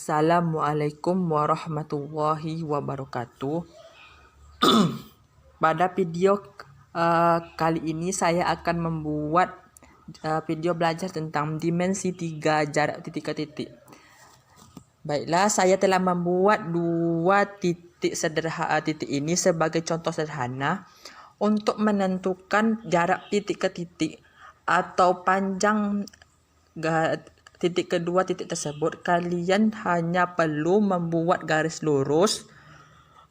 Assalamualaikum warahmatullahi wabarakatuh. Pada video kali ini saya akan membuat video belajar tentang dimensi 3 jarak titik ke titik. Baiklah, saya telah membuat dua titik titik ini sebagai contoh sederhana untuk menentukan jarak titik ke titik atau panjang titik kedua titik tersebut. Kalian hanya perlu membuat garis lurus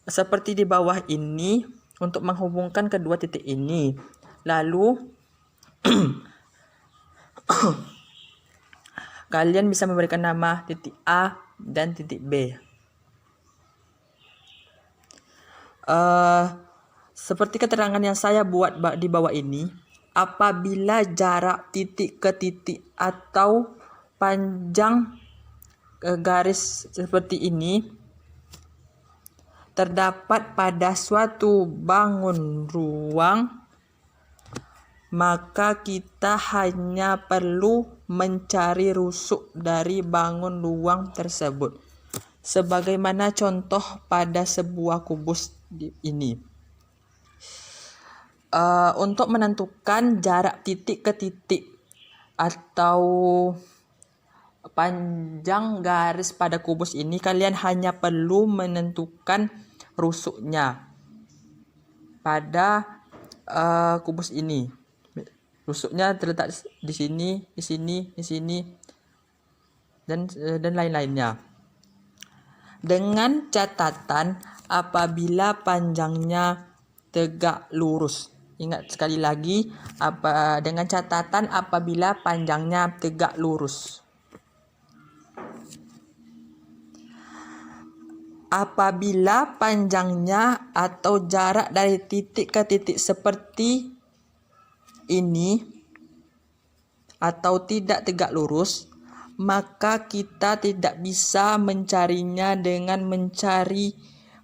seperti di bawah ini untuk menghubungkan kedua titik ini. Lalu kalian bisa memberikan nama titik A dan titik B. Seperti keterangan yang saya buat di bawah ini, apabila jarak titik ke titik atau panjang garis seperti ini terdapat pada suatu bangun ruang, maka kita hanya perlu mencari rusuk dari bangun ruang tersebut, sebagaimana contoh pada sebuah kubus ini. Untuk menentukan jarak titik ke titik atau panjang garis pada kubus ini, kalian hanya perlu menentukan rusuknya pada kubus ini. Rusuknya terletak di sini, di sini, di sini, dan lain-lainnya. Dengan catatan apabila panjangnya tegak lurus. Ingat sekali lagi, dengan catatan apabila panjangnya tegak lurus. Apabila panjangnya atau jarak dari titik ke titik seperti ini atau tidak tegak lurus, maka kita tidak bisa mencarinya dengan mencari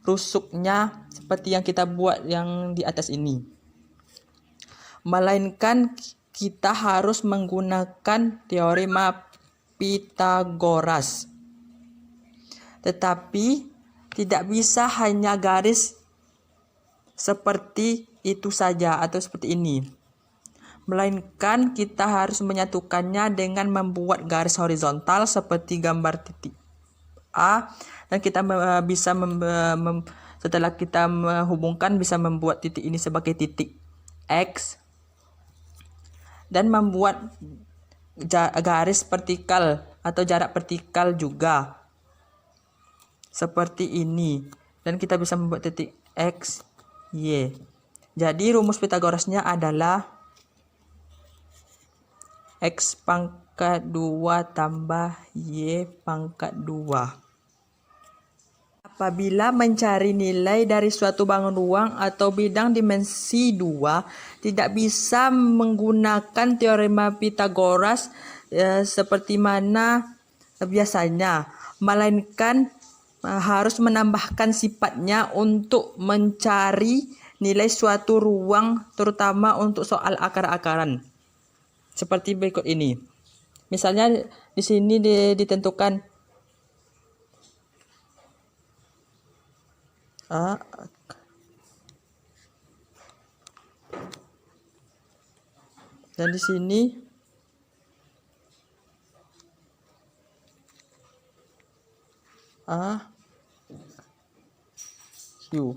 rusuknya seperti yang kita buat yang di atas ini. Melainkan kita harus menggunakan teorema Pythagoras. Tetapi tidak bisa hanya garis seperti itu saja atau seperti ini. Melainkan kita harus menyatukannya dengan membuat garis horizontal seperti gambar titik A, dan kita bisa setelah kita menghubungkan bisa membuat titik ini sebagai titik X dan membuat garis vertikal atau jarak vertikal juga seperti ini, dan kita bisa membuat titik X, Y. Jadi rumus Pythagorasnya adalah X pangkat 2 tambah Y pangkat 2. Apabila mencari nilai dari suatu bangun ruang atau bidang dimensi 2, tidak bisa menggunakan teorema Pythagoras seperti mana biasanya, melainkan harus menambahkan sifatnya untuk mencari nilai suatu ruang, terutama untuk soal akar-akaran. Seperti berikut ini. Misalnya di sini ditentukan A, dan di sini A, Q.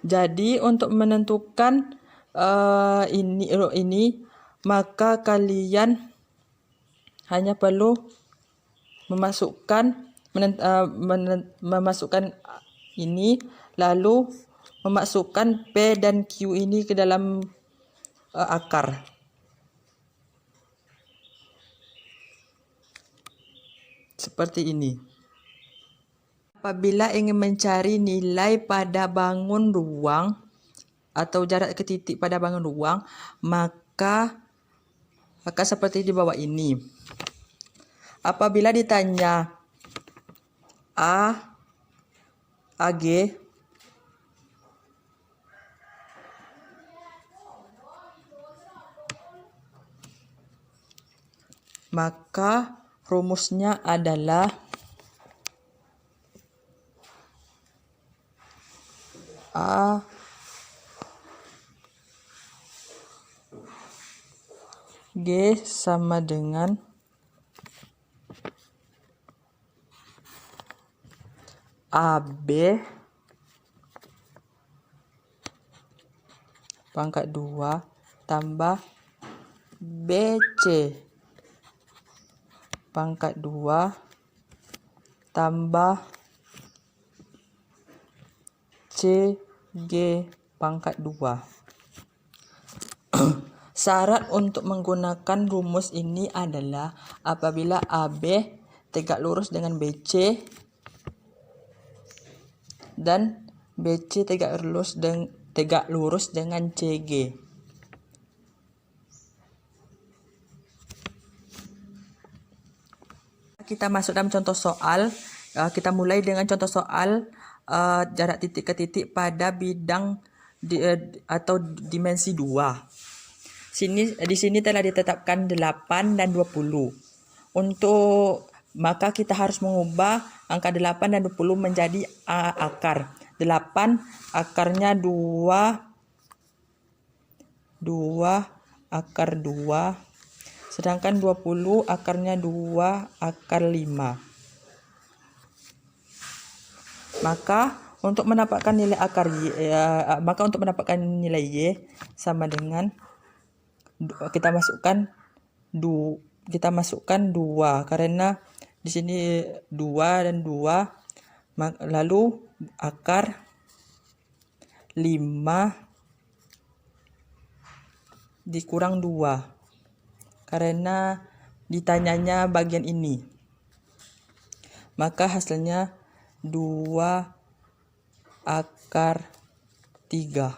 Jadi untuk menentukan ini maka kalian hanya perlu memasukkan ini, lalu memasukkan P dan Q ini ke dalam akar. Seperti ini. Apabila ingin mencari nilai pada bangun ruang atau jarak ke titik pada bangun ruang, maka seperti di bawah ini. Apabila ditanya AG maka rumusnya adalah A G sama dengan AB pangkat 2 tambah BC pangkat 2 tambah CG pangkat 2. Syarat untuk menggunakan rumus ini adalah apabila AB tegak lurus dengan BC dan BC tegak lurus dengan CG. Kita masuk dalam contoh soal. Kita mulai dengan contoh soal jarak titik ke titik pada bidang atau dimensi 2. Di sini telah ditetapkan 8 dan 20. Maka kita harus mengubah angka 8 dan 20 menjadi akar. 8 akarnya 2 akar 2. Sedangkan 20 akarnya 2 akar 5. Maka untuk mendapatkan nilai akar Y sama dengan kita masukkan 2 karena di sini 2 dan 2, lalu akar 5 dikurang 2 karena ditanyanya bagian ini. Maka hasilnya 2 akar 3.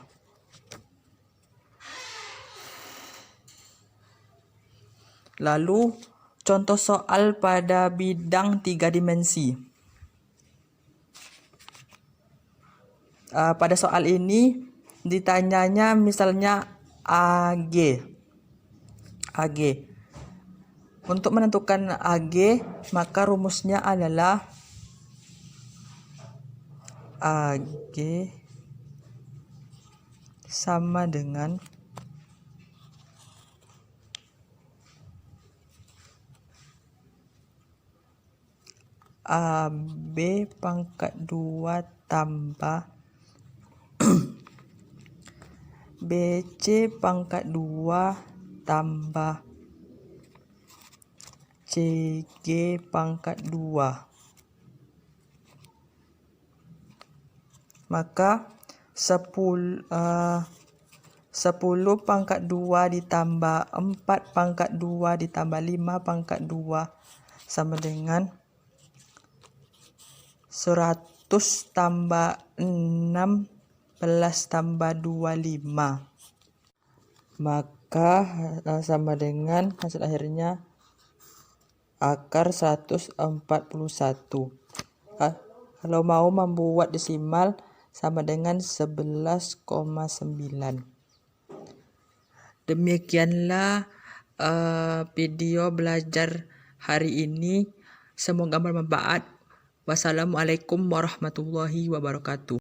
Lalu contoh soal pada bidang 3 dimensi. Pada soal ini ditanyanya misalnya AG. Untuk menentukan AG, maka rumusnya adalah AG sama dengan AB pangkat 2 tambah BC pangkat 2 tambah CG pangkat 2. Maka 10 pangkat 2 ditambah 4 pangkat 2 ditambah 5 pangkat 2 sama dengan 100 tambah 16 tambah 25. Maka sama dengan hasil akhirnya akar 141. Kalau mau membuat desimal sama dengan 11,9. Demikianlah video belajar hari ini. Semoga bermanfaat. Wassalamualaikum warahmatullahi wabarakatuh.